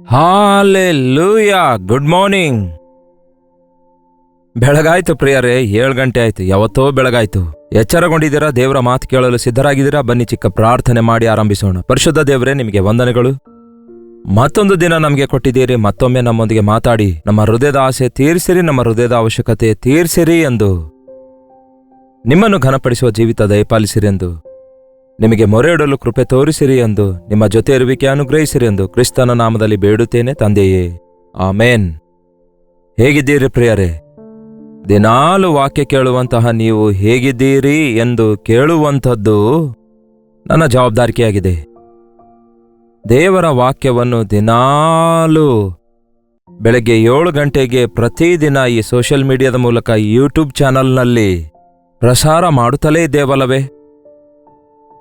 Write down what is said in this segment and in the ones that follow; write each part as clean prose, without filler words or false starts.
Hallelujah. Good morning. ಬೆಳಗಾಯ್ತು ಪ್ರಿಯರೇ, 7 ಗಂಟೆ ಆಯ್ತು. ಯಾವತ್ತೋ ಬೆಳಗಾಯ್ತು. ಎಚ್ಚರಗೊಂಡಿದ್ದೀರಾ? ದೇವರ ಮಾತು ಕೇಳಲು ಸಿದ್ಧರಾಗಿದ್ದೀರಾ? ಬನ್ನಿ ಚಿಕ್ಕ ಪ್ರಾರ್ಥನೆ ಮಾಡಿ ಆರಂಭಿಸೋಣ. ಪರಿಶುದ್ಧ ದೇವರೇ, ನಿಮಗೆ ವಂದನೆಗಳು. ಮತ್ತೊಂದು ದಿನ ನಮಗೆ ಕೊಟ್ಟಿದ್ದೀರಿ. ಮತ್ತೊಮ್ಮೆ ನಮ್ಮೊಂದಿಗೆ ಮಾತಾಡಿ ನಮ್ಮ ಹೃದಯದ ಆಸೆ ತೀರಿಸಿರಿ, ನಮ್ಮ ಹೃದಯದ ಅವಶ್ಯಕತೆ ತೀರಿಸಿರಿ ಎಂದು, ನಿಮ್ಮನ್ನು ಘನಪಡಿಸುವ ಜೀವಿತ ದಯಪಾಲಿಸಿರಿ ಎಂದು, ನಿಮಗೆ ಮೊರೆ ಇಡಲು ಕೃಪೆ ತೋರಿಸಿರಿ ಎಂದು, ನಿಮ್ಮ ಜೊತೆ ಇರುವಿಕೆ ಅನುಗ್ರಹಿಸಿರಿ ಎಂದು ಕ್ರಿಸ್ತನ ನಾಮದಲ್ಲಿ ಬೇಡುತ್ತೇನೆ ತಂದೆಯೇ, ಆಮೇನ್. ಹೇಗಿದ್ದೀರಿ ಪ್ರಿಯರೇ? ದಿನಾಲು ವಾಕ್ಯ ಕೇಳುವಂತಹ ನೀವು ಹೇಗಿದ್ದೀರಿ ಎಂದು ಕೇಳುವಂಥದ್ದು ನನ್ನ ಜವಾಬ್ದಾರಿಕೆಯಾಗಿದೆ. ದೇವರ ವಾಕ್ಯವನ್ನು ದಿನಾಲು ಬೆಳಗ್ಗೆ 7 ಗಂಟೆಗೆ ಪ್ರತಿದಿನ ಈ ಸೋಷಿಯಲ್ ಮೀಡಿಯಾದ ಮೂಲಕ ಯೂಟ್ಯೂಬ್ ಚಾನಲ್ನಲ್ಲಿ ಪ್ರಸಾರ ಮಾಡುತ್ತಲೇ ಇದ್ದೇವಲ್ಲವೇ?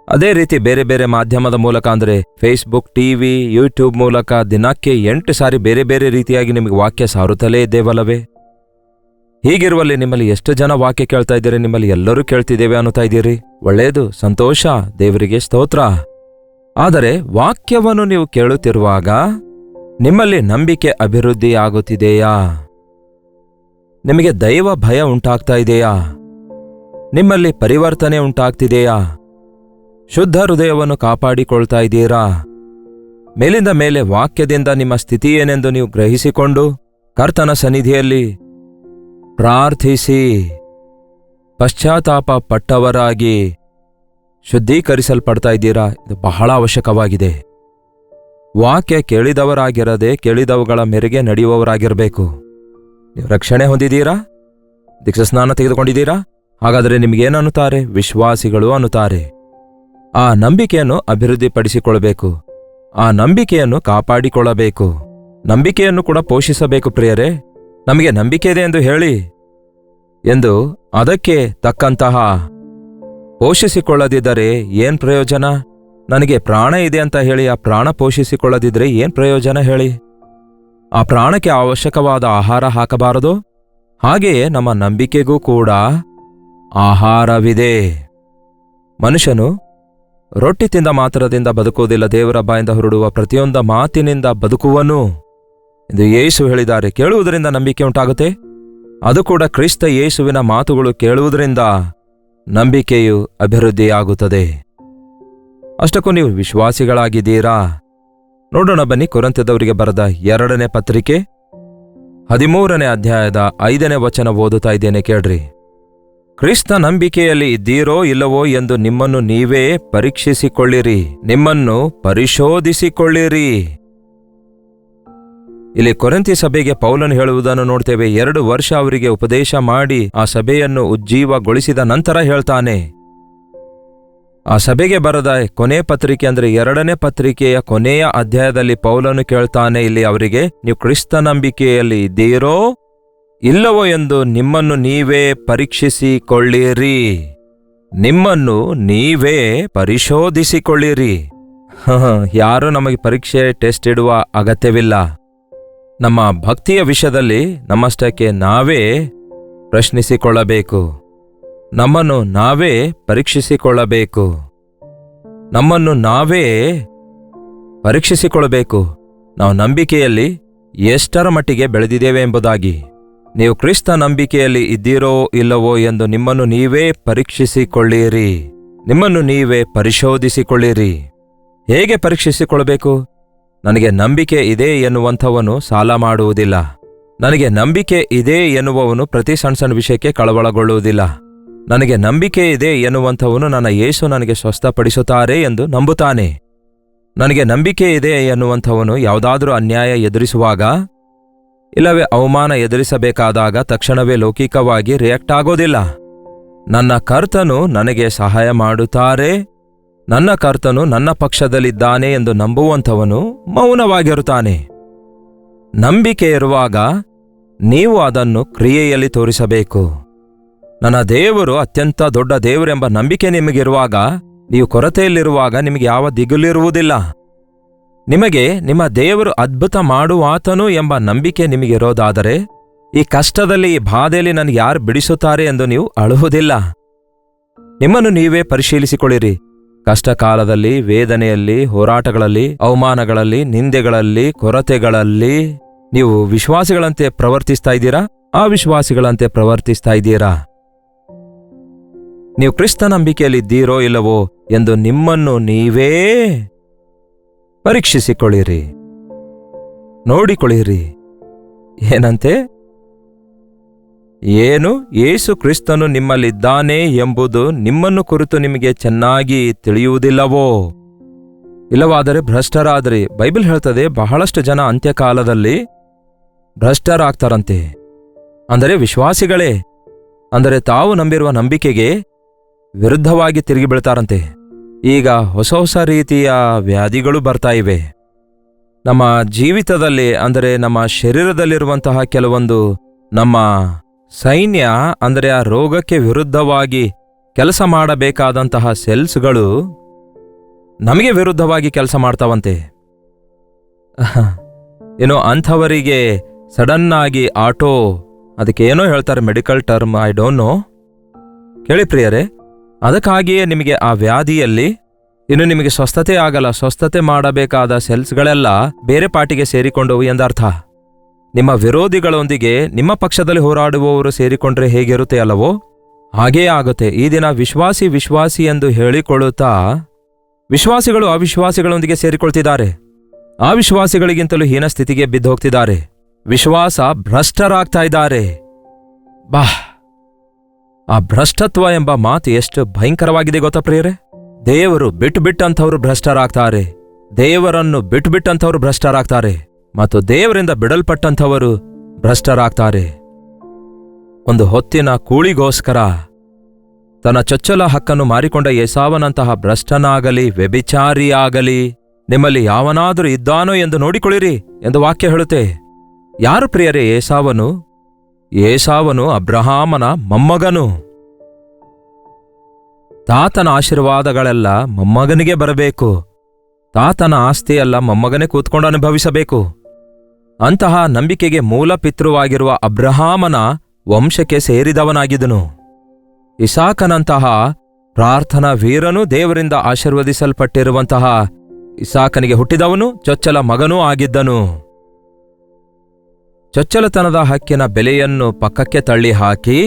ಅದೇ ರೀತಿ ಬೇರೆ ಬೇರೆ ಮಾಧ್ಯಮದ ಮೂಲಕ ಅಂದರೆ ಫೇಸ್ಬುಕ್, ಟಿವಿ, ಯೂಟ್ಯೂಬ್ ಮೂಲಕ ದಿನಕ್ಕೆ 8 ಸಾರಿ ಬೇರೆ ಬೇರೆ ರೀತಿಯಾಗಿ ನಿಮಗೆ ವಾಕ್ಯ ಸಾರುತ್ತಲೇ ಇದ್ದೇವಲ್ಲವೇ? ಹೀಗಿರುವಲ್ಲಿ ನಿಮ್ಮಲ್ಲಿ ಎಷ್ಟು ಜನ ವಾಕ್ಯ ಕೇಳ್ತಾ ಇದ್ದೀರಿ? ನಿಮ್ಮಲ್ಲಿ ಎಲ್ಲರೂ ಕೇಳ್ತಿದ್ದೇವೆ ಅನ್ನುತ್ತಾ ಇದ್ದೀರಿ. ಒಳ್ಳೆಯದು, ಸಂತೋಷ, ದೇವರಿಗೆ ಸ್ತೋತ್ರ. ಆದರೆ ವಾಕ್ಯವನ್ನು ನೀವು ಕೇಳುತ್ತಿರುವಾಗ ನಿಮ್ಮಲ್ಲಿ ನಂಬಿಕೆ ಅಭಿವೃದ್ಧಿ ಆಗುತ್ತಿದೆಯಾ? ನಿಮಗೆ ದೈವ ಭಯ ಉಂಟಾಗ್ತಾ ಇದೆಯಾ? ನಿಮ್ಮಲ್ಲಿ ಪರಿವರ್ತನೆ ಉಂಟಾಗ್ತಿದೆಯಾ? ಶುದ್ಧ ಹೃದಯವನ್ನು ಕಾಪಾಡಿಕೊಳ್ತಾ ಇದ್ದೀರಾ? ಮೇಲಿಂದ ಮೇಲೆ ವಾಕ್ಯದಿಂದ ನಿಮ್ಮ ಸ್ಥಿತಿ ಏನೆಂದು ನೀವು ಗ್ರಹಿಸಿಕೊಂಡು ಕರ್ತನ ಸನ್ನಿಧಿಯಲ್ಲಿ ಪ್ರಾರ್ಥಿಸಿ ಪಶ್ಚಾತ್ತಾಪ ಪಟ್ಟವರಾಗಿ ಶುದ್ಧೀಕರಿಸಲ್ಪಡ್ತಾ ಇದ್ದೀರಾ? ಇದು ಬಹಳ ಅವಶ್ಯಕವಾಗಿದೆ. ವಾಕ್ಯ ಕೇಳಿದವರಾಗಿರದೆ ಕೇಳಿದವುಗಳ ಮೇರೆಗೆ ನಡೆಯುವವರಾಗಿರಬೇಕು. ನೀವು ರಕ್ಷಣೆ ಹೊಂದಿದ್ದೀರಾ? ದೀಕ್ಷಾಸ್ನಾನ ತೆಗೆದುಕೊಂಡಿದ್ದೀರಾ? ಹಾಗಾದರೆ ನಿಮಗೇನು ಅನ್ನುತ್ತಾರೆ? ವಿಶ್ವಾಸಿಗಳು ಅನ್ನುತ್ತಾರೆ. ಆ ನಂಬಿಕೆಯನ್ನು ಅಭಿವೃದ್ಧಿಪಡಿಸಿಕೊಳ್ಳಬೇಕು. ಆ ನಂಬಿಕೆಯನ್ನು ಕಾಪಾಡಿಕೊಳ್ಳಬೇಕು. ನಂಬಿಕೆಯನ್ನು ಕೂಡ ಪೋಷಿಸಬೇಕು ಪ್ರಿಯರೇ. ನಮಗೆ ನಂಬಿಕೆ ಇದೆ ಎಂದು ಹೇಳಿ ಎಂದು ಅದಕ್ಕೆ ತಕ್ಕಂತಹ ಪೋಷಿಸಿಕೊಳ್ಳದಿದ್ದರೆ ಏನ್ ಪ್ರಯೋಜನ? ನನಗೆ ಪ್ರಾಣ ಇದೆ ಅಂತ ಹೇಳಿ ಆ ಪ್ರಾಣ ಪೋಷಿಸಿಕೊಳ್ಳದಿದ್ರೆ ಏನ್ ಪ್ರಯೋಜನ ಹೇಳಿ? ಆ ಪ್ರಾಣಕ್ಕೆ ಅವಶ್ಯಕವಾದ ಆಹಾರ ಹಾಕಬಾರದು? ಹಾಗೆಯೇ ನಮ್ಮ ನಂಬಿಕೆಗೂ ಕೂಡ ಆಹಾರವಿದೆ. ಮನುಷ್ಯನು ರೊಟ್ಟಿ ತಿಂದ ಮಾತ್ರದಿಂದ ಬದುಕುವುದಿಲ್ಲ, ದೇವರ ಬಾಯಿಂದ ಹೊರಡುವ ಪ್ರತಿಯೊಂದು ಮಾತಿನಿಂದ ಬದುಕುವನು ಎಂದು ಯೇಸು ಹೇಳಿದ್ದಾರೆ. ಕೇಳುವುದರಿಂದ ನಂಬಿಕೆ ಉಂಟಾಗುತ್ತೆ. ಅದು ಕೂಡ ಕ್ರಿಸ್ತ ಯೇಸುವಿನ ಮಾತುಗಳು ಕೇಳುವುದರಿಂದ ನಂಬಿಕೆಯು ಅಭಿವೃದ್ಧಿಯಾಗುತ್ತದೆ. ಅಷ್ಟಕ್ಕೂ ನೀವು ವಿಶ್ವಾಸಿಗಳಾಗಿದ್ದೀರಾ? ನೋಡೋಣ ಬನ್ನಿ. ಕೊರಿಂಥದವರಿಗೆ ಬರೆದ 2ನೇ ಪತ್ರಿಕೆ 13ನೇ ಅಧ್ಯಾಯದ 5ನೇ ವಚನ ಓದುತ್ತಾ ಇದ್ದೇನೆ, ಕೇಳ್ರಿ. ಕ್ರಿಸ್ತ ನಂಬಿಕೆಯಲ್ಲಿ ಇದ್ದೀರೋ ಇಲ್ಲವೋ ಎಂದು ನಿಮ್ಮನ್ನು ನೀವೇ ಪರೀಕ್ಷಿಸಿಕೊಳ್ಳಿರಿ, ನಿಮ್ಮನ್ನು ಪರಿಶೋಧಿಸಿಕೊಳ್ಳಿರಿ. ಇಲ್ಲಿ ಕೊರಿಂಥಿ ಸಭೆಗೆ ಪೌಲನು ಹೇಳುವುದನ್ನು ನೋಡ್ತೇವೆ. 2 ವರ್ಷ ಅವರಿಗೆ ಉಪದೇಶ ಮಾಡಿ ಆ ಸಭೆಯನ್ನು ಉಜ್ಜೀವಗೊಳಿಸಿದ ನಂತರ ಹೇಳ್ತಾನೆ. ಆ ಸಭೆಗೆ ಬರೆದ ಕೊನೆ ಪತ್ರಿಕೆ ಅಂದರೆ 2ನೇ ಪತ್ರಿಕೆಯ ಕೊನೆಯ ಅಧ್ಯಾಯದಲ್ಲಿ ಪೌಲನು ಕೇಳ್ತಾನೆ ಇಲ್ಲಿ ಅವರಿಗೆ, ನೀವು ಕ್ರಿಸ್ತ ನಂಬಿಕೆಯಲ್ಲಿ ಇದ್ದೀರೋ ಇಲ್ಲವೋ ಎಂದು ನಿಮ್ಮನ್ನು ನೀವೇ ಪರೀಕ್ಷಿಸಿಕೊಳ್ಳಿರಿ, ನಿಮ್ಮನ್ನು ನೀವೇ ಪರಿಶೋಧಿಸಿಕೊಳ್ಳಿರಿ. ಯಾರೂ ನಮಗೆ ಪರೀಕ್ಷೆ ಟೆಸ್ಟ್ ಇಡುವ ಅಗತ್ಯವಿಲ್ಲ. ನಮ್ಮ ಭಕ್ತಿಯ ವಿಷಯದಲ್ಲಿ ನಮ್ಮಷ್ಟಕ್ಕೆ ನಾವೇ ಪ್ರಶ್ನಿಸಿಕೊಳ್ಳಬೇಕು. ನಮ್ಮನ್ನು ನಾವೇ ಪರೀಕ್ಷಿಸಿಕೊಳ್ಳಬೇಕು. ನಮ್ಮನ್ನು ನಾವೇ ಪರೀಕ್ಷಿಸಿಕೊಳ್ಳಬೇಕು. ನಾವು ನಂಬಿಕೆಯಲ್ಲಿ ಎಷ್ಟರ ಮಟ್ಟಿಗೆ ಬೆಳೆದಿದ್ದೇವೆ ಎಂಬುದಾಗಿ. ನೀವು ಕ್ರಿಸ್ತ ನಂಬಿಕೆಯಲ್ಲಿ ಇದ್ದೀರೋ ಇಲ್ಲವೋ ಎಂದು ನಿಮ್ಮನ್ನು ನೀವೇ ಪರೀಕ್ಷಿಸಿಕೊಳ್ಳಿರಿ, ನಿಮ್ಮನ್ನು ನೀವೇ ಪರಿಶೋಧಿಸಿಕೊಳ್ಳಿರಿ. ಹೇಗೆ ಪರೀಕ್ಷಿಸಿಕೊಳ್ಳಬೇಕು? ನನಗೆ ನಂಬಿಕೆ ಇದೆ ಎನ್ನುವಂಥವನು ಸಾಲ ಮಾಡುವುದಿಲ್ಲ. ನನಗೆ ನಂಬಿಕೆ ಇದೆ ಎನ್ನುವವನು ಪ್ರತಿ ಸಣ್ಣ ವಿಷಯಕ್ಕೆ ಕಳವಳಗೊಳ್ಳುವುದಿಲ್ಲ. ನನಗೆ ನಂಬಿಕೆ ಇದೆ ಎನ್ನುವಂಥವನು ನನ್ನ ಯೇಸು ನನಗೆ ಸ್ವಸ್ಥಪಡಿಸುತ್ತಾರೆ ಎಂದು ನಂಬುತ್ತಾನೆ. ನನಗೆ ನಂಬಿಕೆ ಇದೆ ಎನ್ನುವಂಥವನು ಯಾವುದಾದ್ರೂ ಅನ್ಯಾಯ ಎದುರಿಸುವಾಗ ಇಲ್ಲವೇ ಅವಮಾನ ಎದುರಿಸಬೇಕಾದಾಗ ತಕ್ಷಣವೇ ಲೌಕಿಕವಾಗಿ ರಿಯಾಕ್ಟ್ ಆಗೋದಿಲ್ಲ. ನನ್ನ ಕರ್ತನು ನನಗೆ ಸಹಾಯ ಮಾಡುತ್ತಾರೆ, ನನ್ನ ಕರ್ತನು ನನ್ನ ಪಕ್ಷದಲ್ಲಿದ್ದಾನೆ ಎಂದು ನಂಬುವಂಥವನು ಮೌನವಾಗಿರುತ್ತಾನೆ. ನಂಬಿಕೆ ಇರುವಾಗ ನೀವು ಅದನ್ನು ಕ್ರಿಯೆಯಲ್ಲಿ ತೋರಿಸಬೇಕು. ನನ್ನ ದೇವರು ಅತ್ಯಂತ ದೊಡ್ಡ ದೇವರೆಂಬ ನಂಬಿಕೆ ನಿಮಗಿರುವಾಗ, ನೀವು ಕೊರತೆಯಲ್ಲಿರುವಾಗ ನಿಮಗೆ ಯಾವ ದಿಗುಲಿರುವುದಿಲ್ಲ. ನಿಮಗೆ ನಿಮ್ಮ ದೇವರು ಅದ್ಭುತ ಮಾಡುವಾತನು ಎಂಬ ನಂಬಿಕೆ ನಿಮಗಿರೋದಾದರೆ ಈ ಕಷ್ಟದಲ್ಲಿ, ಈ ಬಾಧೆಯಲ್ಲಿ ನನಗೆ ಯಾರು ಬಿಡಿಸುತ್ತಾರೆ ಎಂದು ನೀವು ಅಳುವುದಿಲ್ಲ. ನಿಮ್ಮನ್ನು ನೀವೇ ಪರಿಶೀಲಿಸಿಕೊಳ್ಳಿರಿ. ಕಷ್ಟಕಾಲದಲ್ಲಿ, ವೇದನೆಯಲ್ಲಿ, ಹೋರಾಟಗಳಲ್ಲಿ, ಅವಮಾನಗಳಲ್ಲಿ, ನಿಂದೆಗಳಲ್ಲಿ, ಕೊರತೆಗಳಲ್ಲಿ ನೀವು ವಿಶ್ವಾಸಿಗಳಂತೆ ಪ್ರವರ್ತಿಸ್ತಾ ಇದ್ದೀರಾ? ಅವಿಶ್ವಾಸಿಗಳಂತೆ ಪ್ರವರ್ತಿಸ್ತಾ ಇದ್ದೀರಾ? ನೀವು ಕ್ರಿಸ್ತ ನಂಬಿಕೆಯಲ್ಲಿದ್ದೀರೋ ಇಲ್ಲವೋ ಎಂದು ನಿಮ್ಮನ್ನು ನೀವೇ ಪರೀಕ್ಷಿಸಿಕೊಳ್ಳಿರಿ, ನೋಡಿಕೊಳ್ಳಿರಿ. ಏನಂತೆ? ಏನು ಯೇಸು ಕ್ರಿಸ್ತನು ನಿಮ್ಮಲ್ಲಿದ್ದಾನೆ ಎಂಬುದು ನಿಮ್ಮನ್ನು ಕುರಿತು ನಿಮಗೆ ಚೆನ್ನಾಗಿ ತಿಳಿಯುವುದಿಲ್ಲವೋ? ಇಲ್ಲವಾದರೆ ಭ್ರಷ್ಟರಾದ್ರಿ. ಬೈಬಲ್ ಹೇಳ್ತದೆ, ಬಹಳಷ್ಟು ಜನ ಅಂತ್ಯಕಾಲದಲ್ಲಿ ಭ್ರಷ್ಟರಾಗ್ತಾರಂತೆ. ಅಂದರೆ ವಿಶ್ವಾಸಿಗಳೇ, ಅಂದರೆ ತಾವು ನಂಬಿರುವ ನಂಬಿಕೆಗೆ ವಿರುದ್ಧವಾಗಿ ತಿರುಗಿ ಬೀಳ್ತಾರಂತೆ. ಈಗ ಹೊಸ ಹೊಸ ರೀತಿಯ ವ್ಯಾಧಿಗಳು ಬರ್ತಾ ಇವೆ. ನಮ್ಮ ಜೀವಿತದಲ್ಲಿ, ಅಂದರೆ ನಮ್ಮ ಶರೀರದಲ್ಲಿರುವಂತಹ ಕೆಲವೊಂದು ನಮ್ಮ ಸೈನ್ಯ, ಅಂದರೆ ಆ ರೋಗಕ್ಕೆ ವಿರುದ್ಧವಾಗಿ ಕೆಲಸ ಮಾಡಬೇಕಾದಂತಹ ಸೆಲ್ಸ್ಗಳು ನಮಗೆ ವಿರುದ್ಧವಾಗಿ ಕೆಲಸ ಮಾಡ್ತಾವಂತೆ. ಏನೋ ಅಂಥವರಿಗೆ ಸಡನ್ನಾಗಿ ಅದಕ್ಕೆ ಏನೋ ಹೇಳ್ತಾರೆ, medical term, I don't know. ಕೇಳಿ ಪ್ರಿಯರೇ, ಅದಕ್ಕಾಗಿಯೇ ನಿಮಗೆ ಆ ವ್ಯಾಧಿಯಲ್ಲಿ ಇನ್ನು ನಿಮಗೆ ಸ್ವಸ್ಥತೆ ಆಗಲ್ಲ. ಸ್ವಸ್ಥತೆ ಮಾಡಬೇಕಾದ ಸೆಲ್ಸ್ಗಳೆಲ್ಲ ಬೇರೆ ಪಾರ್ಟಿಗೆ ಸೇರಿಕೊಂಡವು ಎಂದರ್ಥ. ನಿಮ್ಮ ವಿರೋಧಿಗಳೊಂದಿಗೆ ನಿಮ್ಮ ಪಕ್ಷದಲ್ಲಿ ಹೋರಾಡುವವರು ಸೇರಿಕೊಂಡ್ರೆ ಹೇಗಿರುತ್ತೆ ಅಲ್ಲವೋ? ಹಾಗೇ ಆಗುತ್ತೆ. ಈ ದಿನ ವಿಶ್ವಾಸಿ ಎಂದು ಹೇಳಿಕೊಳ್ಳುತ್ತಾ ವಿಶ್ವಾಸಿಗಳು ಅವಿಶ್ವಾಸಿಗಳೊಂದಿಗೆ ಸೇರಿಕೊಳ್ತಿದ್ದಾರೆ. ಅವಿಶ್ವಾಸಿಗಳಿಗಿಂತಲೂ ಹೀನ ಸ್ಥಿತಿಗೆ ಬಿದ್ದು ಹೋಗ್ತಿದ್ದಾರೆ. ವಿಶ್ವಾಸ ಭ್ರಷ್ಟರಾಗ್ತಾ ಇದ್ದಾರೆ. ಆ ಭ್ರಷ್ಟತ್ವ ಎಂಬ ಮಾತು ಎಷ್ಟು ಭಯಂಕರವಾಗಿದೆ ಗೊತ್ತಾ ಪ್ರಿಯರೇ? ದೇವರು ಬಿಟ್ಟಂಥವ್ರು ಭ್ರಷ್ಟರಾಗ್ತಾರೆ. ದೇವರನ್ನು ಬಿಟ್ಟಂಥವ್ರು ಭ್ರಷ್ಟರಾಗ್ತಾರೆ. ಮತ್ತು ದೇವರಿಂದ ಬಿಡಲ್ಪಟ್ಟಂಥವರು ಭ್ರಷ್ಟರಾಗ್ತಾರೆ. ಒಂದು ಹೊತ್ತಿನ ಕೂಳಿಗೋಸ್ಕರ ತನ್ನ ಚೊಚ್ಚಲ ಹಕ್ಕನ್ನು ಮಾರಿಕೊಂಡ ಏಸಾವನಂತಹ ಭ್ರಷ್ಟನಾಗಲಿ, ವ್ಯಭಿಚಾರಿಯಾಗಲಿ ನಿಮ್ಮಲ್ಲಿ ಯಾವನಾದರೂ ಇದ್ದಾನೋ ಎಂದು ನೋಡಿಕೊಳ್ಳಿರಿ ಎಂದು ವಾಕ್ಯ ಹೇಳುತ್ತೆ. ಯಾರು ಪ್ರಿಯರೇ ಏಸಾವನು? ಏಸಾವನು ಅಬ್ರಹಾಮನ ಮೊಮ್ಮಗನು. ತಾತನ ಆಶೀರ್ವಾದಗಳೆಲ್ಲ ಮೊಮ್ಮಗನಿಗೆ ಬರಬೇಕು. ತಾತನ ಆಸ್ತಿಯೆಲ್ಲ ಮೊಮ್ಮಗನೇ ಕೂತ್ಕೊಂಡು ಅನುಭವಿಸಬೇಕು. ಅಂತಹ ನಂಬಿಕೆಗೆ ಮೂಲ ಪಿತೃವಾಗಿರುವ ಅಬ್ರಹಾಮನ ವಂಶಕ್ಕೆ ಸೇರಿದವನಾಗಿದ್ದನು. ಇಸಾಕನಂತಹ ಪ್ರಾರ್ಥನಾ ವೀರನೂ ದೇವರಿಂದ ಆಶೀರ್ವದಿಸಲ್ಪಟ್ಟಿರುವಂತಹ ಇಸಾಕನಿಗೆ ಹುಟ್ಟಿದವನು ಚೊಚ್ಚಲ ಮಗನೂ ಆಗಿದ್ದನು. ಚೊಚ್ಚಲತನದ ಹಕ್ಕಿನ ಬೆಲೆಯನ್ನು ಪಕ್ಕಕ್ಕೆ ತಳ್ಳಿ ಹಾಕಿ,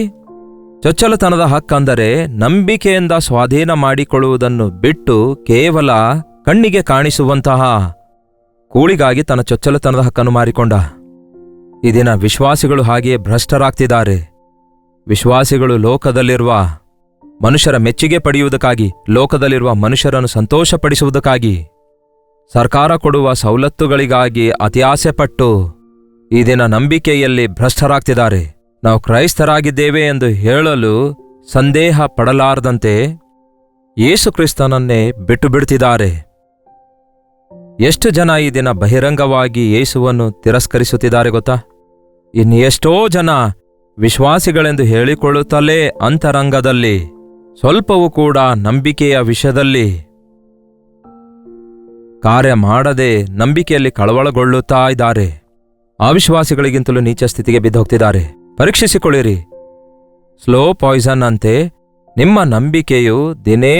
ಚೊಚ್ಚಲತನದ ಹಕ್ಕಂದರೆ ನಂಬಿಕೆಯಿಂದ ಸ್ವಾಧೀನ ಮಾಡಿಕೊಳ್ಳುವುದನ್ನು ಬಿಟ್ಟು ಕೇವಲ ಕಣ್ಣಿಗೆ ಕಾಣಿಸುವಂತಹ ಕೂಳಿಗಾಗಿ ತನ್ನ ಚೊಚ್ಚಲತನದ ಹಕ್ಕನ್ನು ಮಾರಿಕೊಂಡ. ಈ ದಿನ ವಿಶ್ವಾಸಿಗಳು ಹಾಗೆಯೇ ಭ್ರಷ್ಟರಾಗ್ತಿದ್ದಾರೆ. ವಿಶ್ವಾಸಿಗಳು ಲೋಕದಲ್ಲಿರುವ ಮನುಷ್ಯರ ಮೆಚ್ಚುಗೆ ಪಡೆಯುವುದಕ್ಕಾಗಿ, ಲೋಕದಲ್ಲಿರುವ ಮನುಷ್ಯರನ್ನು ಸಂತೋಷಪಡಿಸುವುದಕ್ಕಾಗಿ, ಸರ್ಕಾರ ಕೊಡುವ ಸವಲತ್ತುಗಳಿಗಾಗಿ ಅತ್ಯಾಸೆಪಟ್ಟು ಈ ದಿನ ನಂಬಿಕೆಯಲ್ಲಿ ಭ್ರಷ್ಟರಾಗ್ತಿದ್ದಾರೆ. ನಾವು ಕ್ರೈಸ್ತರಾಗಿದ್ದೇವೆ ಎಂದು ಹೇಳಲು ಸಂದೇಹ ಪಡಲಾರದಂತೆ ಯೇಸು ಕ್ರಿಸ್ತನನ್ನೇ ಬಿಟ್ಟು ಬಿಡ್ತಿದ್ದಾರೆ. ಎಷ್ಟು ಜನ ಈ ದಿನ ಬಹಿರಂಗವಾಗಿ ಯೇಸುವನ್ನು ತಿರಸ್ಕರಿಸುತ್ತಿದ್ದಾರೆ ಗೊತ್ತಾ? ಇನ್ನೆಷ್ಟೋ ಜನ ವಿಶ್ವಾಸಿಗಳೆಂದು ಹೇಳಿಕೊಳ್ಳುತ್ತಲೇ ಅಂತರಂಗದಲ್ಲಿ ಸ್ವಲ್ಪವೂ ಕೂಡ ನಂಬಿಕೆಯ ವಿಷಯದಲ್ಲಿ ಕಾರ್ಯ ಮಾಡದೆ ನಂಬಿಕೆಯಲ್ಲಿ ಕಳವಳಗೊಳ್ಳುತ್ತಾ ಇದ್ದಾರೆ. ಅವಿಶ್ವಾಸಿಗಳಿಗಿಂತಲೂ ನೀಚ ಸ್ಥಿತಿಗೆ ಬಿದ್ದು ಹೋಗ್ತಿದ್ದಾರೆ. ಪರೀಕ್ಷಿಸಿಕೊಳ್ಳಿರಿ. ಸ್ಲೋ ಪಾಯ್ಸನ್ ಅಂತೆ ನಿಮ್ಮ ನಂಬಿಕೆಯು ದಿನೇ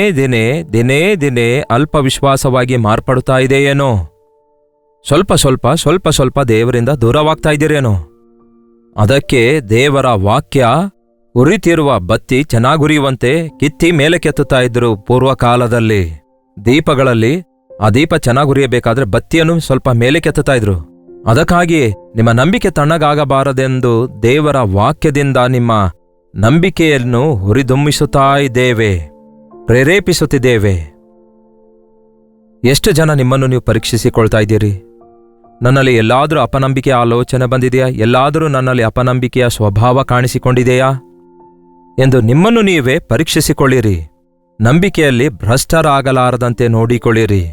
ದಿನೇ ಅಲ್ಪ ವಿಶ್ವಾಸವಾಗಿ ಮಾರ್ಪಡುತ್ತಾ ಇದೆಯೇನೋ? ಸ್ವಲ್ಪ ಸ್ವಲ್ಪ ದೇವರಿಂದ ದೂರವಾಗ್ತಾ ಇದ್ದೀರೇನೋ? ಅದಕ್ಕೆ ದೇವರ ವಾಕ್ಯ ಉರಿತಿರುವ ಬತ್ತಿ ಚೆನ್ನಾಗುರಿಯುವಂತೆ ಕಿತ್ತಿ ಮೇಲೆ ಕೆತ್ತುತ್ತಾ ಇದ್ರು ಪೂರ್ವಕಾಲದಲ್ಲಿ. ದೀಪಗಳಲ್ಲಿ ಆ ದೀಪ ಚೆನ್ನಾಗುರಿಯಬೇಕಾದ್ರೆ ಬತ್ತಿಯನ್ನು ಸ್ವಲ್ಪ ಮೇಲೆ ಕೆತ್ತುತ್ತಾ ಇದ್ರು. ಅದಕ್ಕಾಗಿ ನಿಮ್ಮ ನಂಬಿಕೆ ತಣ್ಣಗಾಗಬಾರದೆಂದು ದೇವರ ವಾಕ್ಯದಿಂದ ನಿಮ್ಮ ನಂಬಿಕೆಯನ್ನು ಹುರಿದುಂಬಿಸುತ್ತಾ ಇದ್ದೇವೆ, ಪ್ರೇರೇಪಿಸುತ್ತಿದ್ದೇವೆ. ಎಷ್ಟು ಜನ ನಿಮ್ಮನ್ನು ನೀವು ಪರೀಕ್ಷಿಸಿಕೊಳ್ತಾ ಇದ್ದೀರಿ? ನನ್ನಲ್ಲಿ ಎಲ್ಲಾದರೂ ಅಪನಂಬಿಕೆಯ ಆಲೋಚನೆ ಬಂದಿದೆಯಾ? ಎಲ್ಲಾದರೂ ನನ್ನಲ್ಲಿ ಅಪನಂಬಿಕೆಯ ಸ್ವಭಾವ ಕಾಣಿಸಿಕೊಂಡಿದೆಯಾ ಎಂದು ನಿಮ್ಮನ್ನು ನೀವೇ ಪರೀಕ್ಷಿಸಿಕೊಳ್ಳಿರಿ. ನಂಬಿಕೆಯಲ್ಲಿ ಭ್ರಷ್ಟರಾಗಲಾರದಂತೆ ನೋಡಿಕೊಳ್ಳಿರಿ.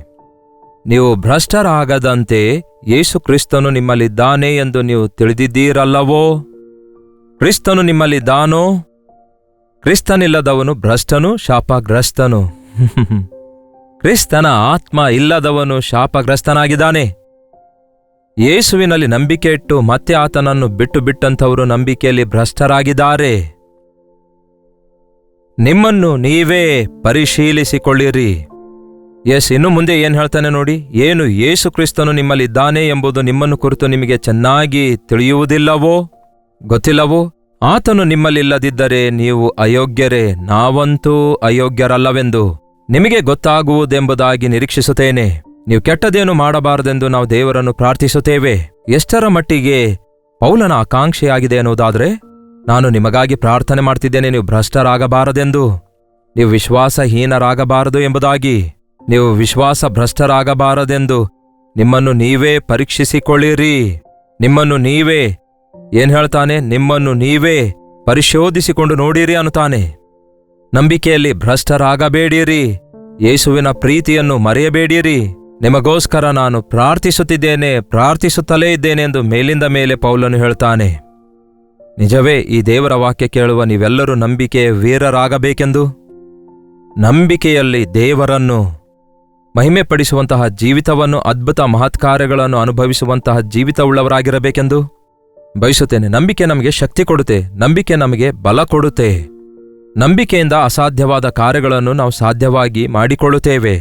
ನೀವು ಭ್ರಷ್ಟರಾಗದಂತೆ ಯೇಸು ಕ್ರಿಸ್ತನು ನಿಮ್ಮಲ್ಲಿದ್ದಾನೆ ಎಂದು ನೀವು ತಿಳಿದಿದ್ದೀರಲ್ಲವೋ? ಕ್ರಿಸ್ತನು ನಿಮ್ಮಲ್ಲಿದ್ದಾನೋ? ಕ್ರಿಸ್ತನಿಲ್ಲದವನು ಭ್ರಷ್ಟನು, ಶಾಪಗ್ರಸ್ತನು. ಕ್ರಿಸ್ತನ ಆತ್ಮ ಇಲ್ಲದವನು ಶಾಪಗ್ರಸ್ತನಾಗಿದ್ದಾನೆ. ಯೇಸುವಿನಲ್ಲಿ ನಂಬಿಕೆ ಇಟ್ಟು ಮತ್ತೆ ಆತನನ್ನು ಬಿಟ್ಟಂಥವರು ನಂಬಿಕೆಯಲ್ಲಿ ಭ್ರಷ್ಟರಾಗಿದ್ದಾರೆ. ನಿಮ್ಮನ್ನು ನೀವೇ ಪರಿಶೀಲಿಸಿಕೊಳ್ಳಿರಿ. ಇನ್ನು ಮುಂದೆ ಏನ್ ಹೇಳ್ತಾನೆ ನೋಡಿ, ಏನು ಯೇಸು ಕ್ರಿಸ್ತನು ನಿಮ್ಮಲ್ಲಿದ್ದಾನೆ ಎಂಬುದು ನಿಮ್ಮನ್ನು ಕುರಿತು ನಿಮಗೆ ಚೆನ್ನಾಗಿ ತಿಳಿಯುವುದಿಲ್ಲವೋ, ಗೊತ್ತಿಲ್ಲವೋ? ಆತನು ನಿಮ್ಮಲ್ಲಿಲ್ಲದಿದ್ದರೆ ನೀವು ಅಯೋಗ್ಯರೇ, ನಾವಂತೂ ಅಯೋಗ್ಯರಲ್ಲವೆಂದು ನಿಮಗೆ ಗೊತ್ತಾಗುವುದೆಂಬುದಾಗಿ ನಿರೀಕ್ಷಿಸುತ್ತೇನೆ. ನೀವು ಕೆಟ್ಟದೇನು ಮಾಡಬಾರದೆಂದು ನಾವು ದೇವರನ್ನು ಪ್ರಾರ್ಥಿಸುತ್ತೇವೆ. ಎಷ್ಟರ ಮಟ್ಟಿಗೆ ಪೌಲನ ಆಕಾಂಕ್ಷೆಯಾಗಿದೆ ಎನ್ನುವುದಾದರೆ, ನಾನು ನಿಮಗಾಗಿ ಪ್ರಾರ್ಥನೆ ಮಾಡ್ತಿದ್ದೇನೆ, ನೀವು ಭ್ರಷ್ಟರಾಗಬಾರದೆಂದು, ನೀವು ವಿಶ್ವಾಸಹೀನರಾಗಬಾರದು ಎಂಬುದಾಗಿ. ನೀವು ವಿಶ್ವಾಸ ಭ್ರಷ್ಟರಾಗಬಾರದೆಂದು ನಿಮ್ಮನ್ನು ನೀವೇ ಪರೀಕ್ಷಿಸಿಕೊಳ್ಳಿರಿ. ನಿಮ್ಮನ್ನು ನೀವೇ ಏನ್ ಹೇಳ್ತಾನೆ? ನಿಮ್ಮನ್ನು ನೀವೇ ಪರಿಶೋಧಿಸಿಕೊಂಡು ನೋಡಿರಿ ಅನ್ನುತ್ತಾನೆ. ನಂಬಿಕೆಯಲ್ಲಿ ಭ್ರಷ್ಟರಾಗಬೇಡಿರಿ, ಯೇಸುವಿನ ಪ್ರೀತಿಯನ್ನು ಮರೆಯಬೇಡಿರಿ. ನಿಮಗೋಸ್ಕರ ನಾನು ಪ್ರಾರ್ಥಿಸುತ್ತಿದ್ದೇನೆ, ಪ್ರಾರ್ಥಿಸುತ್ತಲೇ ಇದ್ದೇನೆ ಎಂದು ಮೇಲಿಂದ ಮೇಲೆ ಪೌಲನು ಹೇಳ್ತಾನೆ. ನಿಜವೇ ಈ ದೇವರ ವಾಕ್ಯ ಕೇಳುವ ನೀವೆಲ್ಲರೂ ನಂಬಿಕೆಯ ವೀರರಾಗಬೇಕೆಂದು, ನಂಬಿಕೆಯಲ್ಲಿ ದೇವರನ್ನು ಮಹಿಮೆಪಡಿಸುವಂತಹ ಜೀವಿತವನ್ನು, ಅದ್ಭುತ ಮಹತ್ಕಾರ್ಯಗಳನ್ನು ಅನುಭವಿಸುವಂತಹ ಜೀವಿತವುಳ್ಳವರಾಗಿರಬೇಕೆಂದು ಬಯಸುತ್ತೇನೆ. ನಂಬಿಕೆ ನಮಗೆ ಶಕ್ತಿ ಕೊಡುತ್ತೆ, ನಂಬಿಕೆ ನಮಗೆ ಬಲ ಕೊಡುತ್ತೆ. ನಂಬಿಕೆಯಿಂದ ಅಸಾಧ್ಯವಾದ ಕಾರ್ಯಗಳನ್ನು ನಾವು ಸಾಧ್ಯವಾಗಿ ಮಾಡಿಕೊಳ್ಳುತ್ತೇವೆ.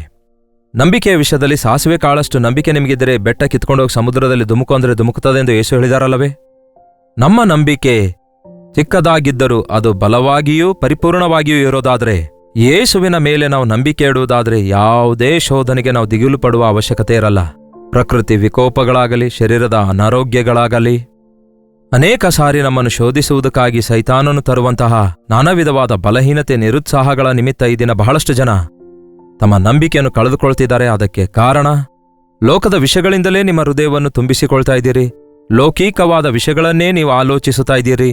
ನಂಬಿಕೆಯ ವಿಷಯದಲ್ಲಿ ಸಾಸಿವೆ ಕಾಳಷ್ಟು ನಂಬಿಕೆ ನಿಮಗಿದ್ದರೆ ಬೆಟ್ಟ ಕಿತ್ಕೊಂಡೋಗಿ ಸಮುದ್ರದಲ್ಲಿ ಧುಮುಕು ಅಂದರೆ ಧುಮುಕುತ್ತದೆ ಎಂದು ಯೇಸು ಹೇಳಿದಾರಲ್ಲವೇ? ನಮ್ಮ ನಂಬಿಕೆ ಚಿಕ್ಕದಾಗಿದ್ದರೂ ಅದು ಬಲವಾಗಿಯೂ ಪರಿಪೂರ್ಣವಾಗಿಯೂ ಇರೋದಾದರೆ, ಯೇಸುವಿನ ಮೇಲೆ ನಾವು ನಂಬಿಕೆ ಇಡುವುದಾದರೆ ಯಾವುದೇ ಶೋಧನೆಗೆ ನಾವು ದಿಗಿಲು ಪಡುವ ಅವಶ್ಯಕತೆ ಇರಲ್ಲ. ಪ್ರಕೃತಿ ವಿಕೋಪಗಳಾಗಲಿ, ಶರೀರದ ಅನಾರೋಗ್ಯಗಳಾಗಲಿ, ಅನೇಕ ಸಾರಿ ನಮ್ಮನ್ನು ಶೋಧಿಸುವುದಕ್ಕಾಗಿ ಸೈತಾನನು ತರುವಂತಹ ನಾನಾ ವಿಧವಾದ ಬಲಹೀನತೆ, ನಿರುತ್ಸಾಹಗಳ ನಿಮಿತ್ತ ಈ ದಿನ ಬಹಳಷ್ಟು ಜನ ತಮ್ಮ ನಂಬಿಕೆಯನ್ನು ಕಳೆದುಕೊಳ್ತಿದ್ದಾರೆ. ಅದಕ್ಕೆ ಕಾರಣ ಲೋಕದ ವಿಷಯಗಳಿಂದಲೇ ನಿಮ್ಮ ಹೃದಯವನ್ನು ತುಂಬಿಸಿಕೊಳ್ತಾ ಇದ್ದೀರಿ. ಲೌಕಿಕವಾದ ವಿಷಯಗಳನ್ನೇ ನೀವು ಆಲೋಚಿಸುತ್ತಾ ಇದ್ದೀರಿ.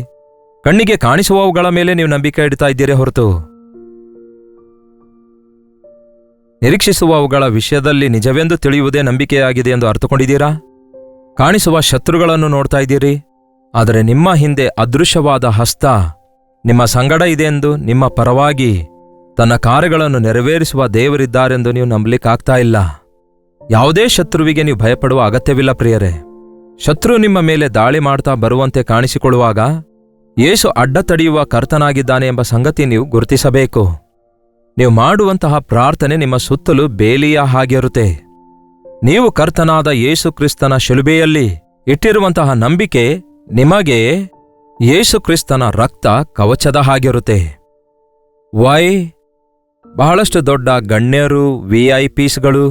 ಕಣ್ಣಿಗೆ ಕಾಣಿಸುವವುಗಳ ಮೇಲೆ ನೀವು ನಂಬಿಕೆ ಇಡ್ತಾ ಇದ್ದೀರಿ ಹೊರತು ನಿರೀಕ್ಷಿಸುವವುಗಳ ವಿಷಯದಲ್ಲಿ ನಿಜವೆಂದು ತಿಳಿಯುವುದೇ ನಂಬಿಕೆಯಾಗಿದೆ ಎಂದು ಅರ್ಥಕೊಂಡಿದ್ದೀರಾ? ಕಾಣಿಸುವ ಶತ್ರುಗಳನ್ನು ನೋಡ್ತಾ ಇದ್ದೀರಿ, ಆದರೆ ನಿಮ್ಮ ಹಿಂದೆ ಅದೃಶ್ಯವಾದ ಹಸ್ತ ನಿಮ್ಮ ಸಂಗಡ ಇದೆಯೆಂದು, ನಿಮ್ಮ ಪರವಾಗಿ ತನ್ನ ಕಾರ್ಯಗಳನ್ನು ನೆರವೇರಿಸುವ ದೇವರಿದ್ದಾರೆಂದು ನೀವು ನಂಬಲಿಕ್ಕಾಗ್ತಾ ಇಲ್ಲ. ಯಾವುದೇ ಶತ್ರುವಿಗೆ ನೀವು ಭಯಪಡುವ ಅಗತ್ಯವಿಲ್ಲ ಪ್ರಿಯರೇ. ಶತ್ರು ನಿಮ್ಮ ಮೇಲೆ ದಾಳಿ ಮಾಡ್ತಾ ಬರುವಂತೆ ಕಾಣಿಸಿಕೊಳ್ಳುವಾಗ ಯೇಸು ಅಡ್ಡ ತಡೆಯುವ ಕರ್ತನಾಗಿದ್ದಾನೆ ಎಂಬ ಸಂಗತಿ ನೀವು ಗುರುತಿಸಬೇಕು. ನೀವು ಮಾಡುವಂತಹ ಪ್ರಾರ್ಥನೆ ನಿಮ್ಮ ಸುತ್ತಲೂ ಬೇಲಿಯ ಹಾಗಿರುತ್ತೆ. ನೀವು ಕರ್ತನಾದ ಯೇಸು ಕ್ರಿಸ್ತನ ಶಿಲುಬೆಯಲ್ಲಿ ಇಟ್ಟಿರುವಂತಹ ನಂಬಿಕೆ ನಿಮಗೆ ಯೇಸು ಕ್ರಿಸ್ತನ ರಕ್ತ ಕವಚದ ಹಾಗಿರುತ್ತೆ. ಬಹಳಷ್ಟು ದೊಡ್ಡ ಗಣ್ಯರು, VIPsಗಳು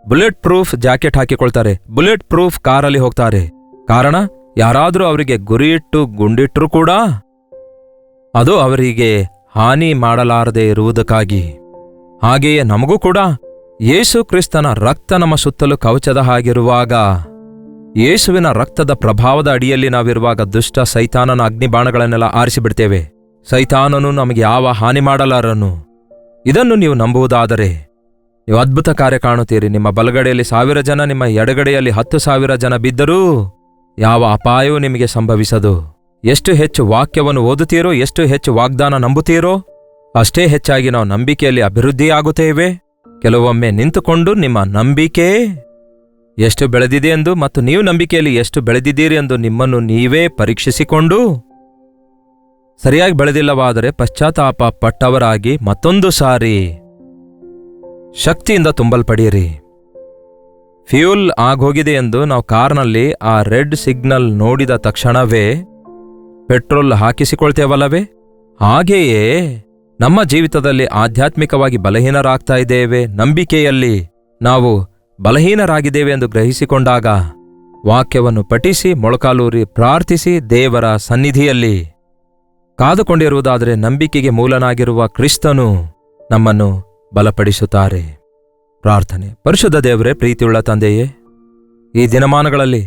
ಬುಲೆಟ್ ಪ್ರೂಫ್ ಜಾಕೆಟ್ ಹಾಕಿಕೊಳ್ತಾರೆ, ಬುಲೆಟ್ ಪ್ರೂಫ್ ಕಾರಲ್ಲಿ ಹೋಗ್ತಾರೆ. ಕಾರಣ, ಯಾರಾದರೂ ಅವರಿಗೆ ಗುರಿಯಿಟ್ಟು ಗುಂಡಿಟ್ರೂ ಕೂಡ ಅದು ಅವರಿಗೆ ಹಾನಿ ಮಾಡಲಾರದೆ ಇರುವುದಕ್ಕಾಗಿ. ಹಾಗೆಯೇ ನಮಗೂ ಕೂಡ ಯೇಸು ಕ್ರಿಸ್ತನ ರಕ್ತ ನಮ್ಮ ಸುತ್ತಲೂ ಕವಚದ ಹಾಗಿರುವಾಗ, ಯೇಸುವಿನ ರಕ್ತದ ಪ್ರಭಾವದ ಅಡಿಯಲ್ಲಿ ನಾವಿರುವಾಗ ದುಷ್ಟ ಸೈತಾನನ ಅಗ್ನಿಬಾಣಗಳನ್ನೆಲ್ಲ ಆರಿಸಿಬಿಡ್ತೇವೆ. ಸೈತಾನನು ನಮಗೆ ಯಾವ ಹಾನಿ ಮಾಡಲಾರನು. ಇದನ್ನು ನೀವು ನಂಬುವುದಾದರೆ ನೀವು ಅದ್ಭುತ ಕಾರ್ಯ ಕಾಣುತ್ತೀರಿ. ನಿಮ್ಮ ಬಲಗಡೆಯಲ್ಲಿ 1000 ಜನ, ನಿಮ್ಮ ಎಡಗಡೆಯಲ್ಲಿ 10,000 ಜನ ಬಿದ್ದರೂ ಯಾವ ಅಪಾಯವೂ ನಿಮಗೆ ಸಂಭವಿಸದು. ಎಷ್ಟು ಹೆಚ್ಚು ವಾಕ್ಯವನ್ನು ಓದುತ್ತೀರೋ, ಎಷ್ಟು ಹೆಚ್ಚು ವಾಗ್ದಾನ ನಂಬುತ್ತೀರೋ, ಅಷ್ಟೇ ಹೆಚ್ಚಾಗಿ ನಾವು ನಂಬಿಕೆಯಲ್ಲಿ ಅಭಿವೃದ್ಧಿಯಾಗುತ್ತೇವೆ. ಕೆಲವೊಮ್ಮೆ ನಿಂತುಕೊಂಡು ನಿಮ್ಮ ನಂಬಿಕೆ ಎಷ್ಟು ಬೆಳೆದಿದೆ ಎಂದು ಮತ್ತು ನೀವು ನಂಬಿಕೆಯಲ್ಲಿ ಎಷ್ಟು ಬೆಳೆದಿದ್ದೀರಿ ಎಂದು ನಿಮ್ಮನ್ನು ನೀವೇ ಪರೀಕ್ಷಿಸಿಕೊಂಡು, ಸರಿಯಾಗಿ ಬೆಳೆದಿಲ್ಲವಾದರೆ ಪಶ್ಚಾತ್ತಾಪ ಪಟ್ಟವರಾಗಿ ಮತ್ತೊಂದು ಸಾರಿ ಶಕ್ತಿಯಿಂದ ತುಂಬಲ್ಪಡಿಯಿರಿ. ಫ್ಯೂಲ್ ಆಗೋಗಿದೆ ಎಂದು ನಾವು ಕಾರ್ನಲ್ಲಿ ಆ ರೆಡ್ ಸಿಗ್ನಲ್ ನೋಡಿದ ತಕ್ಷಣವೇ ಪೆಟ್ರೋಲ್ ಹಾಕಿಸಿಕೊಳ್ತೇವಲ್ಲವೇ? ಹಾಗೆಯೇ ನಮ್ಮ ಜೀವಿತದಲ್ಲಿ ಆಧ್ಯಾತ್ಮಿಕವಾಗಿ ಬಲಹೀನರಾಗ್ತಾ ಇದ್ದೇವೆ, ನಂಬಿಕೆಯಲ್ಲಿ ನಾವು ಬಲಹೀನರಾಗಿದ್ದೇವೆ ಎಂದು ಗ್ರಹಿಸಿಕೊಂಡಾಗ ವಾಕ್ಯವನ್ನು ಪಠಿಸಿ ಮೊಳಕಾಲೂರಿ ಪ್ರಾರ್ಥಿಸಿ ದೇವರ ಸನ್ನಿಧಿಯಲ್ಲಿ ಕಾದುಕೊಂಡಿರುವುದಾದರೆ ನಂಬಿಕೆಗೆ ಮೂಲನಾಗಿರುವ ಕ್ರಿಸ್ತನು ನಮ್ಮನ್ನು ಬಲಪಡಿಸುತ್ತಾರೆ. ಪ್ರಾರ್ಥನೆ. ಪರಿಶುದ್ಧ ದೇವರೇ, ಪ್ರೀತಿಯುಳ್ಳ ತಂದೆಯೇ, ಈ ದಿನಮಾನಗಳಲ್ಲಿ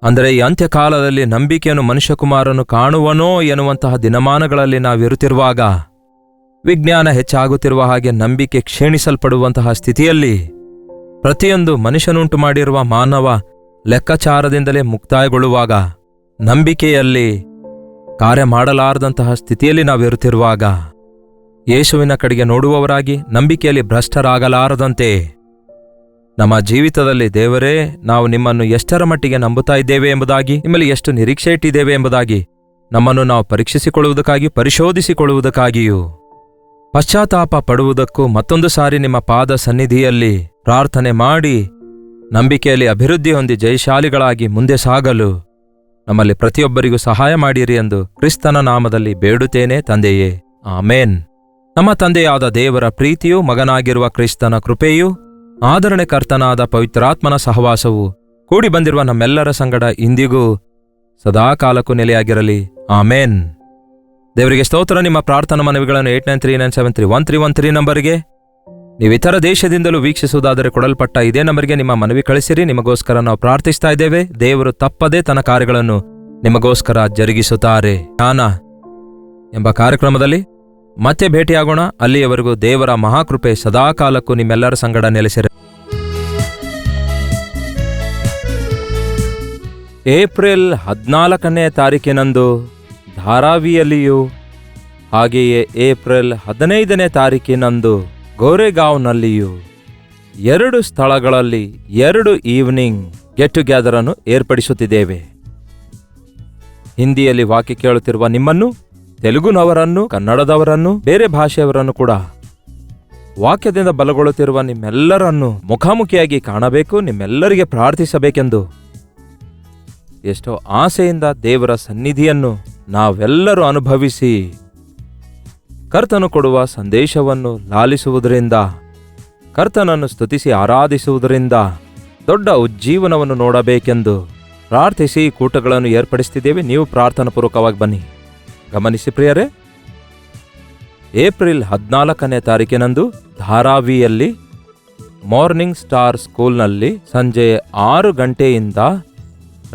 ಅಂದರೆ ಈ ಅಂತ್ಯಕಾಲದಲ್ಲಿ ನಂಬಿಕೆಯನ್ನು ಮನುಷ್ಯಕುಮಾರನು ಕಾಣುವನೋ ಎನ್ನುವಂತಹ ದಿನಮಾನಗಳಲ್ಲಿ ನಾವಿರುತ್ತಿರುವಾಗ, ವಿಜ್ಞಾನ ಹೆಚ್ಚಾಗುತ್ತಿರುವ ಹಾಗೆ ನಂಬಿಕೆ ಕ್ಷೀಣಿಸಲ್ಪಡುವಂತಹ ಸ್ಥಿತಿಯಲ್ಲಿ ಪ್ರತಿಯೊಂದು ಮನುಷ್ಯನುಂಟು ಮಾಡಿರುವ ಮಾನವ ಲೆಕ್ಕಾಚಾರದಿಂದಲೇ ಮುಕ್ತಾಯಗೊಳ್ಳುವಾಗ, ನಂಬಿಕೆಯಲ್ಲಿ ಕಾರ್ಯ ಮಾಡಲಾರದಂತಹ ಸ್ಥಿತಿಯಲ್ಲಿ ನಾವಿರುತ್ತಿರುವಾಗ, ಯೇಸುವಿನ ಕಡೆಗೆ ನೋಡುವವರಾಗಿ ನಂಬಿಕೆಯಲ್ಲಿ ಭ್ರಷ್ಟರಾಗಲಾರದಂತೆ ನಮ್ಮ ಜೀವಿತದಲ್ಲಿ ದೇವರೇ, ನಾವು ನಿಮ್ಮನ್ನು ಎಷ್ಟರ ಮಟ್ಟಿಗೆ ನಂಬುತ್ತಾ ಇದ್ದೇವೆ ಎಂಬುದಾಗಿ, ನಿಮ್ಮಲ್ಲಿ ಎಷ್ಟು ನಿರೀಕ್ಷೆ ಇಟ್ಟಿದ್ದೇವೆ ಎಂಬುದಾಗಿ ನಮ್ಮನ್ನು ನಾವು ಪರೀಕ್ಷಿಸಿಕೊಳ್ಳುವುದಕ್ಕಾಗಿ, ಪರಿಶೋಧಿಸಿಕೊಳ್ಳುವುದಕ್ಕಾಗಿಯೂ ಪಶ್ಚಾತ್ತಾಪ ಪಡುವುದಕ್ಕೂ ಮತ್ತೊಂದು ಸಾರಿ ನಿಮ್ಮ ಪಾದ ಸನ್ನಿಧಿಯಲ್ಲಿ ಪ್ರಾರ್ಥನೆ ಮಾಡಿ ನಂಬಿಕೆಯಲ್ಲಿ ಅಭಿವೃದ್ಧಿ ಹೊಂದಿ ಜಯಶಾಲಿಗಳಾಗಿ ಮುಂದೆ ಸಾಗಲು ನಮ್ಮಲ್ಲಿ ಪ್ರತಿಯೊಬ್ಬರಿಗೂ ಸಹಾಯ ಮಾಡಿರಿ ಎಂದು ಕ್ರಿಸ್ತನ ನಾಮದಲ್ಲಿ ಬೇಡುತ್ತೇನೆ ತಂದೆಯೇ, ಆಮೇನ್. ನಮ್ಮ ತಂದೆಯಾದ ದೇವರ ಪ್ರೀತಿಯೂ ಮಗನಾಗಿರುವ ಕ್ರಿಸ್ತನ ಕೃಪೆಯೂ ಆದರಣೆಕರ್ತನಾದ ಪವಿತ್ರಾತ್ಮನ ಸಹವಾಸವು ಕೂಡಿ ಬಂದಿರುವ ನಮ್ಮೆಲ್ಲರ ಸಂಗಡ ಇಂದಿಗೂ ಸದಾಕಾಲಕ್ಕೂ ನೆಲೆಯಾಗಿರಲಿ, ಆಮೇನ್. ದೇವರಿಗೆ ಸ್ತೋತ್ರ. ನಿಮ್ಮ ಪ್ರಾರ್ಥನಾ ಮನವಿಗಳನ್ನು 8939731313 ನಂಬರ್ಗೆ, ನೀವು ಇತರ ದೇಶದಿಂದಲೂ ವೀಕ್ಷಿಸುವುದಾದರೆ ಕೊಡಲ್ಪಟ್ಟ ಇದೇ ನಂಬರ್ಗೆ ನಿಮ್ಮ ಮನವಿ ಕಳಿಸಿರಿ. ನಿಮಗೋಸ್ಕರ ನಾವು ಪ್ರಾರ್ಥಿಸ್ತಾ ಇದ್ದೇವೆ. ದೇವರು ತಪ್ಪದೇ ತನ್ನ ಕಾರ್ಯಗಳನ್ನು ನಿಮಗೋಸ್ಕರ ಜರುಗಿಸುತ್ತಾರೆ. ಜ್ಞಾನ ಎಂಬ ಕಾರ್ಯಕ್ರಮದಲ್ಲಿ ಮತ್ತೆ ಭೇಟಿಯಾಗೋಣ. ಅಲ್ಲಿಯವರೆಗೂ ದೇವರ ಮಹಾಕೃಪೆ ಸದಾಕಾಲಕ್ಕೂ ನಿಮ್ಮೆಲ್ಲರ ಸಂಗಡ ನೆಲೆಸಿರಿ. ಏಪ್ರಿಲ್ 14ನೇ ತಾರೀಕಿನಂದು ಧಾರಾವಿಯಲ್ಲಿಯೂ ಹಾಗೆಯೇ ಏಪ್ರಿಲ್ 15ನೇ ತಾರೀಕಿನಂದು ಗೋರೆಗಾಂವ್ನಲ್ಲಿಯೂ 2 ಸ್ಥಳಗಳಲ್ಲಿ 2 ಈವ್ನಿಂಗ್ ಗೆಟ್ ಟುಗೆದರ್ ಅನ್ನು ಏರ್ಪಡಿಸುತ್ತಿದ್ದೇವೆ. ಹಿಂದಿಯಲ್ಲಿ ವಾಕ್ಯ ಕೇಳುತ್ತಿರುವ ನಿಮ್ಮನ್ನು, ತೆಲುಗುನವರನ್ನು, ಕನ್ನಡದವರನ್ನು, ಬೇರೆ ಭಾಷೆಯವರನ್ನು ಕೂಡ ವಾಕ್ಯದಿಂದ ಬಲಗೊಳ್ಳುತ್ತಿರುವ ನಿಮ್ಮೆಲ್ಲರನ್ನು ಮುಖಾಮುಖಿಯಾಗಿ ಕಾಣಬೇಕು, ನಿಮ್ಮೆಲ್ಲರಿಗೆ ಪ್ರಾರ್ಥಿಸಬೇಕೆಂದು ಎಷ್ಟೋ ಆಸೆಯಿಂದ ದೇವರ ಸನ್ನಿಧಿಯನ್ನು ನಾವೆಲ್ಲರೂ ಅನುಭವಿಸಿ ಕರ್ತನು ಕೊಡುವ ಸಂದೇಶವನ್ನು ಲಾಲಿಸುವುದರಿಂದ, ಕರ್ತನನ್ನು ಸ್ತುತಿಸಿ ಆರಾಧಿಸುವುದರಿಂದ ದೊಡ್ಡ ಉಜ್ಜೀವನವನ್ನು ನೋಡಬೇಕೆಂದು ಪ್ರಾರ್ಥಿಸಿ ಕೂಟಗಳನ್ನು ಏರ್ಪಡಿಸುತ್ತಿದ್ದೇವೆ. ನೀವು ಪ್ರಾರ್ಥನಾಪೂರ್ವಕವಾಗಿ ಬನ್ನಿ. ಗಮನಿಸಿ ಪ್ರಿಯರೇ, ಏಪ್ರಿಲ್ 14ನೇ ತಾರೀಕಿನಂದು ಧಾರಾವಿಯಲ್ಲಿ ಮಾರ್ನಿಂಗ್ ಸ್ಟಾರ್ ಸ್ಕೂಲ್ನಲ್ಲಿ ಸಂಜೆ 6 ಗಂಟೆಯಿಂದ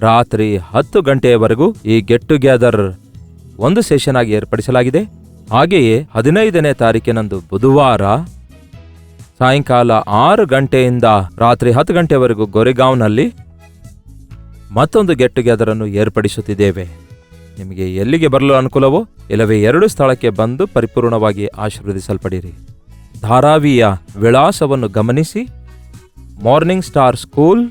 ರಾತ್ರಿ 10 ಗಂಟೆಯವರೆಗೂ ಈ ಗೆಟ್ ಟುಗೆದರ್ ಒಂದು ಸೆಷನ್ ಆಗಿ ಏರ್ಪಡಿಸಲಾಗಿದೆ. ಹಾಗೆಯೇ 15ನೇ ತಾರೀಕಿನಂದು ಬುಧವಾರ ಸಾಯಂಕಾಲ 6 ಗಂಟೆಯಿಂದ ರಾತ್ರಿ 10 ಗಂಟೆವರೆಗೂ ಗೋರೆಗಾಂವ್ನಲ್ಲಿ ಮತ್ತೊಂದು ಗೆಟ್ ಟುಗೆದರ್ ಅನ್ನು ಏರ್ಪಡಿಸುತ್ತಿದ್ದೇವೆ. ನಿಮಗೆ ಎಲ್ಲಿಗೆ ಬರಲು ಅನುಕೂಲವೋ ಇಲ್ಲವೇ 2 ಸ್ಥಳಕ್ಕೆ ಬಂದು ಪರಿಪೂರ್ಣವಾಗಿ ಆಶೀರ್ವದಿಸಲ್ಪಡಿರಿ. ಧಾರಾವಿಯ ವಿಳಾಸವನ್ನು ಗಮನಿಸಿ. Morning star school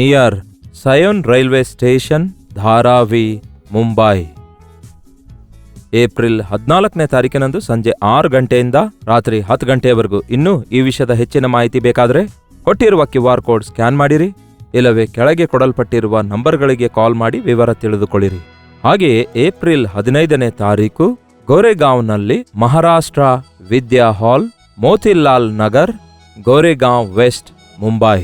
near Sion railway station, Dharavi, Mumbai. April 14ನೇ ತಾರೀಕಿನಂದು ಸಂಜೆ 6 ಗಂಟೆಯಿಂದ ರಾತ್ರಿ 10 ಗಂಟೆಯವರೆಗೂ. ಇನ್ನೂ ಈ ವಿಷಯದ ಹೆಚ್ಚಿನ ಮಾಹಿತಿ ಬೇಕಾದರೆ ಕೊಟ್ಟಿರುವ QR ಕೋಡ್ ಸ್ಕ್ಯಾನ್ ಮಾಡಿರಿ, ಇಲ್ಲವೇ ಕೆಳಗೆ ಕೊಡಲ್ಪಟ್ಟಿರುವ ನಂಬರ್ಗಳಿಗೆ ಕಾಲ್ ಮಾಡಿ ವಿವರ ತಿಳಿದುಕೊಳ್ಳಿರಿ. ಹಾಗೆಯೇ ಏಪ್ರಿಲ್ 15ನೇ ತಾರೀಕು ಗೋರೆಗಾಂವ್ನಲ್ಲಿ ಮಹಾರಾಷ್ಟ್ರ ವಿದ್ಯಾ ಹಾಲ್, ಮೋತಿಲಾಲ್ ನಗರ್, ಗೋರೆಗಾಂವ್ ವೆಸ್ಟ್, ಮುಂಬೈ.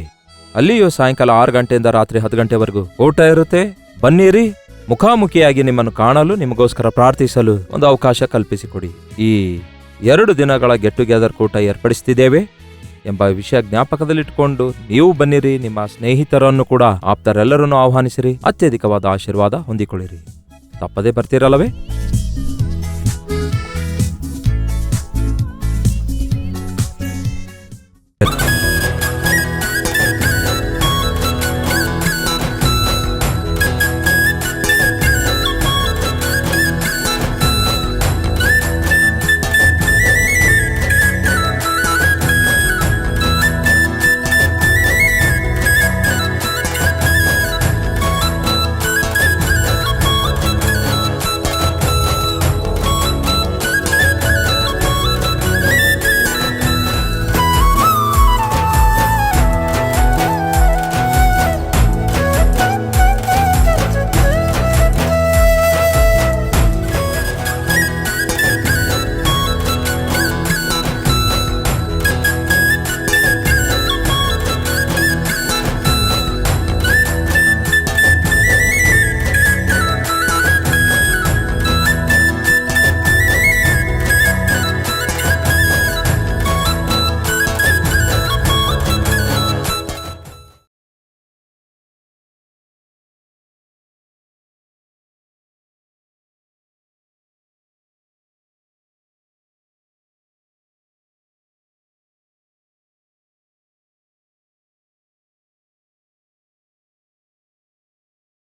ಅಲ್ಲಿಯೂ ಸಾಯಂಕಾಲ 6 ಗಂಟೆಯಿಂದ ರಾತ್ರಿ 10 ಗಂಟೆವರೆಗೂ ಊಟ ಇರುತ್ತೆ. ಬನ್ನಿರಿ. ಮುಖಾಮುಖಿಯಾಗಿ ನಿಮ್ಮನ್ನು ಕಾಣಲು, ನಿಮಗೋಸ್ಕರ ಪ್ರಾರ್ಥಿಸಲು ಒಂದು ಅವಕಾಶ ಕಲ್ಪಿಸಿಕೊಡಿ. ಈ 2 ದಿನಗಳ ಗೆಟ್ ಟುಗೆದರ್ ಕೂಟ ಏರ್ಪಡಿಸುತ್ತಿದ್ದೇವೆ ಎಂಬ ವಿಷಯ ಜ್ಞಾಪಕದಲ್ಲಿಟ್ಟುಕೊಂಡು ನೀವು ಬನ್ನಿರಿ. ನಿಮ್ಮ ಸ್ನೇಹಿತರನ್ನು ಕೂಡ, ಆಪ್ತರೆಲ್ಲರನ್ನು ಆಹ್ವಾನಿಸಿರಿ. ಅತ್ಯಧಿಕವಾದ ಆಶೀರ್ವಾದ ಹೊಂದಿಕೊಳ್ಳಿರಿ. ತಪ್ಪದೇ ಬರ್ತೀರಲ್ಲವೇ?